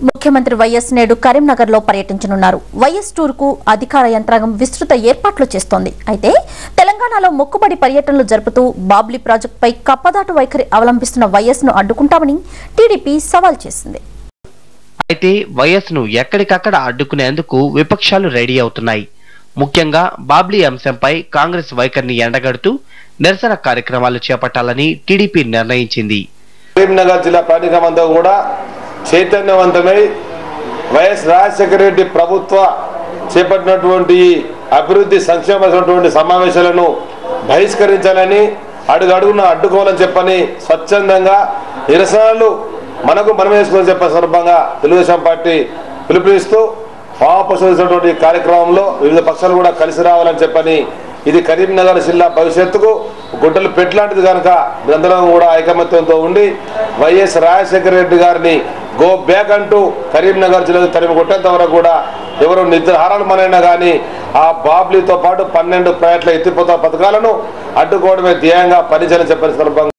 ముఖ్యమంత్రి వైఎస్ నేడు కరీంనగర్ లో పర్యటించనున్నారు. వైఎస్ టూర్ కు అధికార యంత్రాంగం విస్తృత ఏర్పాట్లు చేస్తోంది. అయితే తెలంగాణలో మొక్కుబడి పర్యటనలు జరుపుతూ బాబ్లీ ప్రాజెక్టుపై కప్పదాటు వైఖరి అవలంబిస్తున్న వైఎస్ ను అడ్డుకుంటామని టీడీపీ సవాల్ చేసింది. అయితే వైఎస్ ను ఎక్కడికక్కడ అడ్డుకునేందుకు విపక్షాలు రెడీ అవుతున్నాయి. ముఖ్యంగా బాబ్లీ అంశంపై కాంగ్రెస్ వైఖరిని ఎండగడుతూ నిరసన కార్యక్రమాలు చేపట్టాలని టీడీపీ నిర్ణయించింది. కరీంనగర్ జిల్లా ప్రాంతమంతా కూడా చైతన్యవంతమై వైఎస్ రాజశేఖర రెడ్డి ప్రభుత్వ చేపట్టినటువంటి అభివృద్ధి సంక్షేమటువంటి సమావేశాలను బహిష్కరించాలని అడుగడుగున అడ్డుకోవాలని చెప్పని స్వచ్ఛందంగా నిరసనలు మనకు మనం వేసుకొని చెప్పే సందర్భంగా తెలుగుదేశం పార్టీ పిలుపునిస్తూ వామపక్షటువంటి కార్యక్రమంలో వివిధ పక్షాలు కూడా కలిసి రావాలని చెప్పని ఇది కరీంనగర్ జిల్లా భవిష్యత్తుకు గుడ్డలు పెట్టలాంటిది కనుక మీరందరం కూడా ఐకమత్యంతో ఉండి వైఎస్ రాజశేఖర రెడ్డి గారిని గో బ్యాక్ అంటూ కరీంనగర్ జిల్లా తరిమి కొట్టేంత వరకు కూడా ఎవరు నిద్రాహారాలు మనైనా కానీ ఆ బాబ్లీతో పాటు 12 ప్రైవేట్ల ఎత్తిపోత పథకాలను అడ్డుకోవడమే ధ్యేయంగా పనిచేయాలని చెప్పిన సందర్భంగా